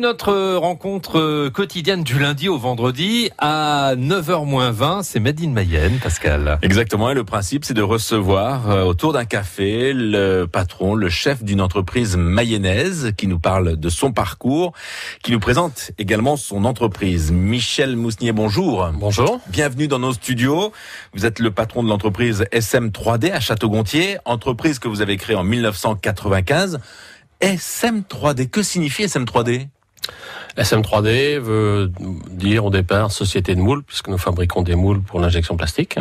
notre rencontre quotidienne du lundi au vendredi à 9h-20. C'est Made in Mayenne, Pascal. Exactement. Et le principe, c'est de recevoir autour d'un café le patron, le chef d'une entreprise mayonnaise qui nous parle de son parcours, qui nous présente également son entreprise. Michel Mousnier, bonjour. Bonjour. Bienvenue dans nos studios. Vous êtes le patron de l'entreprise SM3D à Château-Gontier, entreprise que vous avez créée en 1995. SM3D, que signifie SM3D ? SM3D veut dire au départ société de moules, puisque nous fabriquons des moules pour l'injection plastique.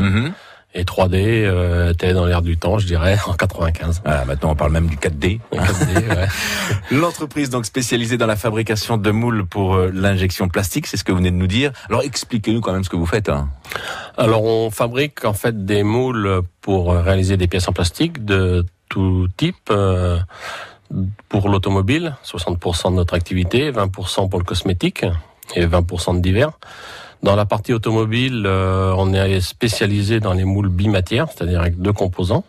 Et 3D était dans l'air du temps, je dirais, en 95. Voilà, maintenant on parle même du 4D. 4D, ouais. L'entreprise donc spécialisée dans la fabrication de moules pour l'injection plastique, c'est ce que vous venez de nous dire. Alors expliquez-nous quand même ce que vous faites. Alors on fabrique en fait des moules pour réaliser des pièces en plastique de tout type. Pour l'automobile, 60% de notre activité, 20% pour le cosmétique et 20% de divers. Dans la partie automobile, on est spécialisé dans les moules bimatières, c'est-à-dire avec deux composants,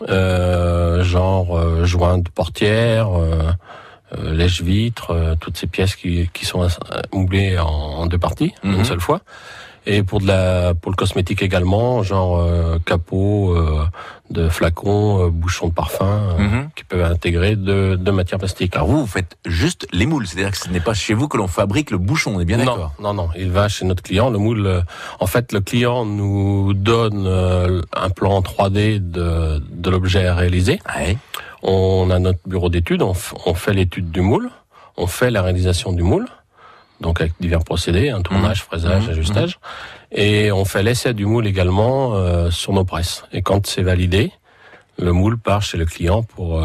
genre joints de portière, lèche-vitre, toutes ces pièces qui sont moulées en deux parties, une seule fois. Et pour le cosmétique également, genre capot de flacons, bouchons de parfum, qui peuvent intégrer deux matières plastiques. Alors vous faites juste les moules, c'est-à-dire que ce n'est pas chez vous que l'on fabrique le bouchon, on est bien d'accord ? Non, il va chez notre client. Le moule, en fait, le client nous donne un plan 3D de l'objet à réaliser. Ouais. On a notre bureau d'études, on fait l'étude du moule, on fait la réalisation du moule. Donc avec divers procédés, tournage, fraisage, ajustage. Et on fait l'essai du moule également sur nos presses. Et quand c'est validé, le moule part chez le client pour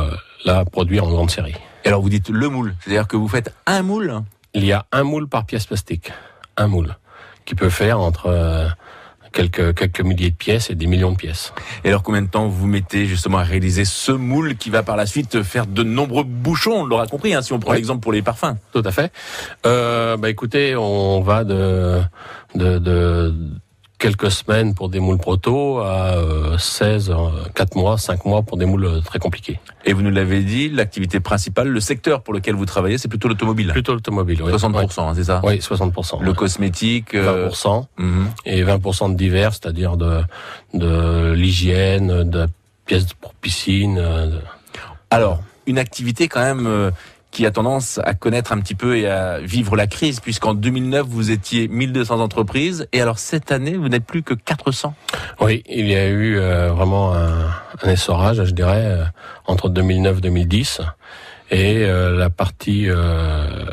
la produire en grande série. Et alors vous dites le moule, c'est-à-dire que vous faites un moule ? Il y a un moule par pièce plastique. Un moule. Qui peut faire entre quelques milliers de pièces et des millions de pièces. Et alors combien de temps vous mettez justement à réaliser ce moule qui va par la suite faire de nombreux bouchons, on l'aura compris, si on prend l'exemple pour les parfums. Tout à fait. Écoutez, on va de quelques semaines pour des moules proto à 4 mois, 5 mois pour des moules très compliqués. Et vous nous l'avez dit, l'activité principale, le secteur pour lequel vous travaillez, c'est plutôt l'automobile. Plutôt l'automobile, oui. 60%, c'est ça ? Oui, 60%. Le cosmétique 20%. Et 20% de divers, c'est-à-dire de l'hygiène, de pièces pour piscine. Alors, une activité quand même qui a tendance à connaître un petit peu et à vivre la crise, puisqu'en 2009, vous étiez 1200 entreprises, et alors cette année, vous n'êtes plus que 400. Oui, il y a eu vraiment un essorage, je dirais, entre 2009 et 2010, et la partie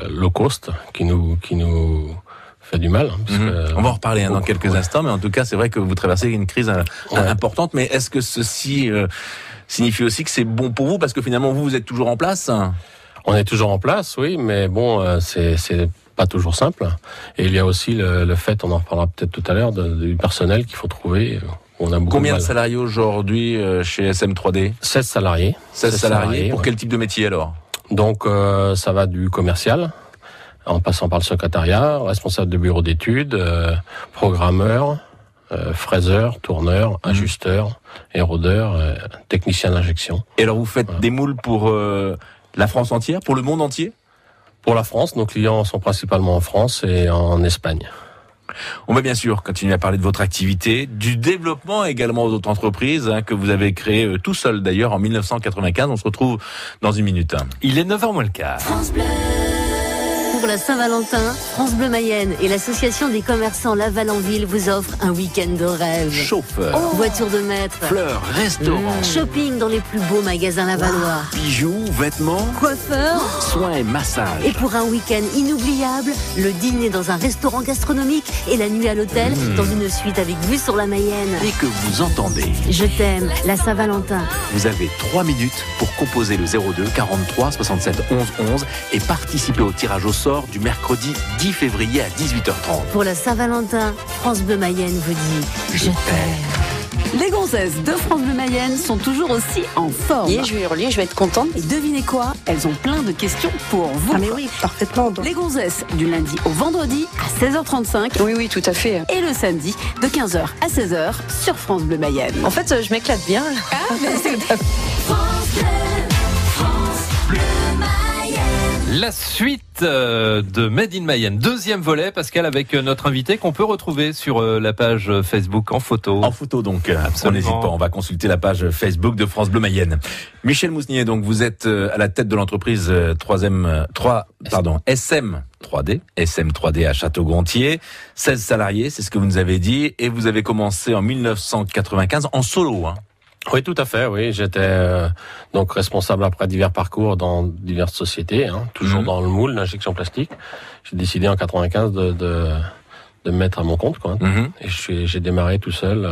low cost qui nous fait du mal. On va en reparler dans quelques instants, mais en tout cas, c'est vrai que vous traversez une crise importante, mais est-ce que ceci signifie aussi que c'est bon pour vous, parce que finalement, vous êtes toujours en place ? On est toujours en place, oui, mais bon, c'est pas toujours simple. Et il y a aussi le fait, on en reparlera peut-être tout à l'heure, du personnel qu'il faut trouver. On a Combien de salariés aujourd'hui chez SM3D ? 16 salariés. 16 salariés. Pour quel type de métier alors ? Donc ça va du commercial, en passant par le secrétariat, responsable de bureau d'études, programmeur, fraiseur, tourneur, ajusteur, érodeur, technicien d'injection. Et alors vous faites des moules pour la France entière, pour le monde entier ? Pour la France, nos clients sont principalement en France et en Espagne. On va bien sûr continuer à parler de votre activité, du développement également d'autres entreprises que vous avez créées tout seul d'ailleurs en 1995. On se retrouve dans une minute. Il est 9h moins le quart. Pour la Saint-Valentin, France Bleu Mayenne et l'association des commerçants Laval en Ville vous offrent un week-end de rêve. Chauffeur, voiture de maître, fleurs, restaurant, shopping dans les plus beaux magasins lavallois, bijoux, vêtements, coiffeur, soins et massages. Et pour un week-end inoubliable, le dîner dans un restaurant gastronomique et la nuit à l'hôtel dans une suite avec vue sur la Mayenne. Dès que vous entendez Je t'aime, la Saint-Valentin. Vous avez 3 minutes pour composer le 02 43 67 11 11 et participer au tirage au sort du mercredi 10 février à 18h30. Pour la Saint-Valentin, France Bleu Mayenne vous dit Je t'aime. Les gonzesses de France Bleu Mayenne sont toujours aussi en forme. Et je vais hurler, je vais être contente. Et devinez quoi ? Elles ont plein de questions pour vous. Ah mais oui, parfaitement. Les gonzesses du lundi au vendredi à 16h35. Oui, tout à fait. Et le samedi de 15h à 16h sur France Bleu Mayenne. En fait, je m'éclate bien. Ah, mais c'est... France Bleu Mayenne. La suite de Made in Mayenne, deuxième volet, Pascal, avec notre invité qu'on peut retrouver sur la page Facebook en photo. En photo donc, Absolument. on n'hésite pas, on va consulter la page Facebook de France Bleu Mayenne. Michel Mousnier, donc vous êtes à la tête de l'entreprise SM3D à Château-Gontier, 16 salariés, c'est ce que vous nous avez dit, et vous avez commencé en 1995 en solo. Hein. Oui, tout à fait. Oui, j'étais donc responsable après divers parcours dans diverses sociétés, toujours dans le moule, l'injection plastique. J'ai décidé en 95 de me mettre à mon compte, quoi. Et j'ai démarré tout seul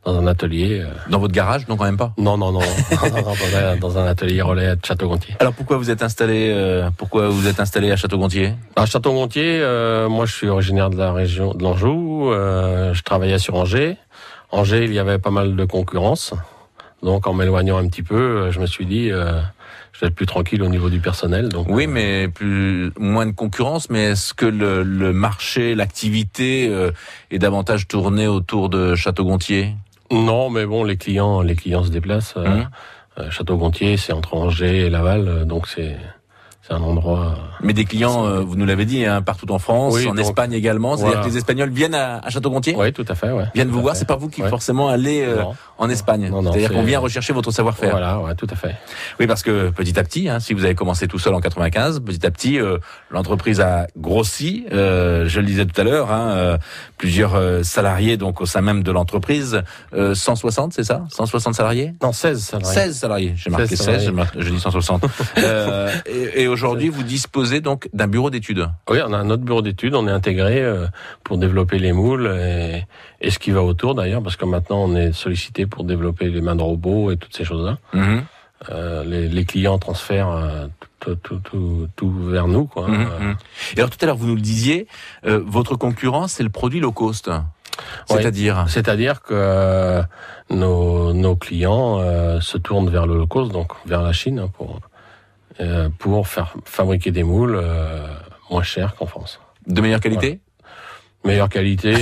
dans un atelier. Dans votre garage, non quand même pas? Non, dans un atelier relais de Château-Gontier. Alors pourquoi vous êtes installé à Château-Gontier? À Château-Gontier, moi je suis originaire de la région de l'Anjou. Je travaillais sur Angers. Angers, il y avait pas mal de concurrence. Donc, en m'éloignant un petit peu, je me suis dit, je vais être plus tranquille au niveau du personnel. Donc, oui, mais moins de concurrence. Mais est-ce que le marché, l'activité est davantage tournée autour de Château-Gontier? Non, mais bon, les clients se déplacent. Château-Gontier, c'est entre Angers et Laval, donc c'est un endroit. Mais des clients, vous nous l'avez dit, partout en France, oui, en donc, Espagne également. C'est-à-dire voilà. que les Espagnols viennent à Château-Gontier? Oui, tout à fait. Ouais. Viennent vous voir. Fait. C'est pas vous qui forcément allez en Espagne. Non, c'est-à-dire qu'on vient rechercher votre savoir-faire. Voilà, ouais, tout à fait. Oui, parce que petit à petit, si vous avez commencé tout seul en 95, petit à petit, l'entreprise a grossi. Je le disais tout à l'heure, plusieurs salariés donc au sein même de l'entreprise. 160, c'est ça? 160 salariés? Non, 16 salariés. 16 salariés. J'ai marqué 16, je dis 160. Et aujourd'hui, vous disposez donc d'un bureau d'études. Oui, on a un autre bureau d'études, on est intégré pour développer les moules et ce qui va autour d'ailleurs, parce que maintenant on est sollicité pour développer les mains de robot et toutes ces choses-là. Les clients transfèrent tout vers nous, quoi. Et alors tout à l'heure, vous nous le disiez, votre concurrence, c'est le produit low cost. C'est-à-dire que nos clients se tournent vers le low cost, donc vers la Chine, pour faire fabriquer des moules moins chers qu'en France. De meilleure qualité? Meilleure qualité,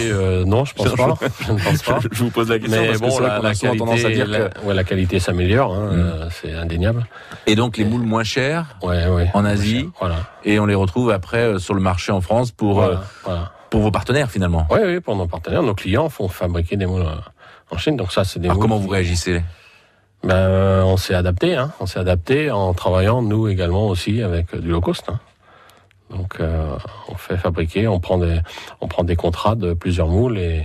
non, je pense pas. Je ne pense pas. Je vous pose la question mais parce que c'est vrai qu'on a souvent tendance à dire que la qualité s'améliore, c'est indéniable. Et donc les moules moins chers en Asie, voilà. Et on les retrouve après sur le marché en France pour vos partenaires finalement. Oui, pour nos partenaires, nos clients font fabriquer des moules en Chine, donc ça c'est des. Alors moules comment vous réagissez? On s'est adapté, on s'est adapté en travaillant nous également aussi avec du low cost. Donc on fait fabriquer, on prend des contrats de plusieurs moules et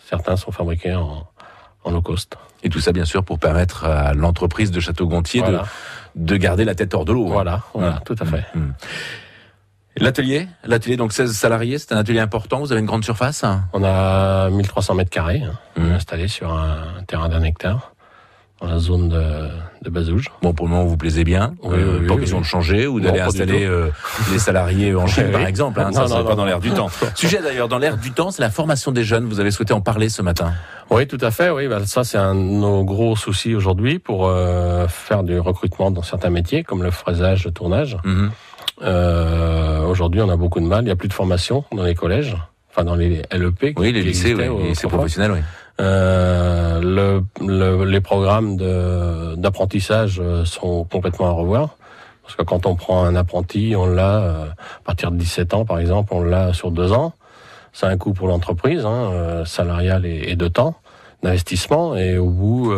certains sont fabriqués en low cost. Et tout ça bien sûr pour permettre à l'entreprise de Château-Gontier de garder la tête hors de l'eau. Voilà, tout à fait. L'atelier donc 16 salariés, c'est un atelier important, vous avez une grande surface? On a 1300 mètres carrés installés sur un terrain d'1 hectare. Dans la zone de Bazouges. Bon, pour le moment, vous plaisez bien. Pas question de changer ou d'aller installer les salariés en Chine, par exemple. Ça, c'est pas dans l'air du temps. Sujet d'ailleurs, dans l'air du temps, c'est la formation des jeunes. Vous avez souhaité en parler ce matin. Oui, tout à fait. Oui, ça, c'est un de nos gros soucis aujourd'hui pour faire du recrutement dans certains métiers, comme le fraisage, le tournage. Aujourd'hui, on a beaucoup de mal. Il n'y a plus de formation dans les collèges, enfin dans les LEP. Oui, les lycées, les lycées professionnels, oui. Les programmes d'apprentissage sont complètement à revoir. Parce que quand on prend un apprenti, on l'a à partir de 17 ans, par exemple, on l'a sur 2 ans. C'est un coût pour l'entreprise, salarial et de temps, d'investissement. Et au bout,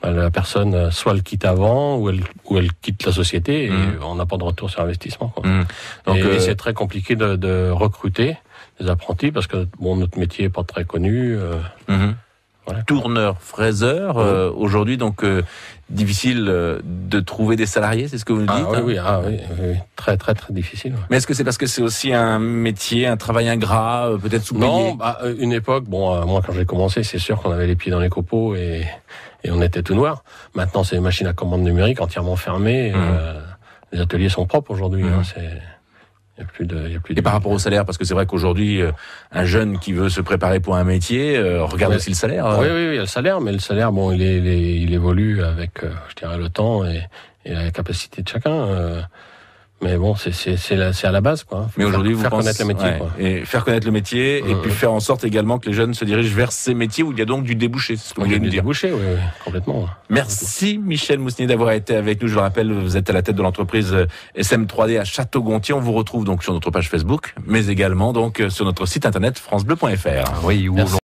la personne soit elle quitte avant ou elle quitte la société et on n'a pas de retour sur investissement. Donc, et c'est très compliqué de recruter des apprentis parce que notre métier est pas très connu. Voilà. Tourneur, fraiseur, aujourd'hui donc difficile de trouver des salariés, c'est ce que vous nous dites? Oui, très très très difficile. Ouais. Mais est-ce que c'est parce que c'est aussi un métier, un travail ingrat, peut-être sous-payé? Non, une époque, moi quand j'ai commencé, c'est sûr qu'on avait les pieds dans les copeaux et on était tout noir. Maintenant, c'est des machines à commande numérique entièrement fermées. Les ateliers sont propres aujourd'hui. Il y a plus de... Et par rapport au salaire, parce que c'est vrai qu'aujourd'hui, un jeune qui veut se préparer pour un métier, regarde aussi le salaire. Oui, il y a le salaire, mais le salaire, il évolue avec, je dirais, le temps et la capacité de chacun. Mais bon, c'est à la base, quoi. Mais aujourd'hui, vous faire pensez connaître le métier, ouais, quoi. et faire connaître le métier et puis faire en sorte également que les jeunes se dirigent vers ces métiers où il y a donc du débouché. C'est ce que vous Il y a voulez nous du dire. débouché, oui, complètement. Merci Michel Mousnier d'avoir été avec nous. Je le rappelle, vous êtes à la tête de l'entreprise SM3D à Château-Gontier. On vous retrouve donc sur notre page Facebook, mais également donc sur notre site internet francebleu.fr. Oui, où Merci.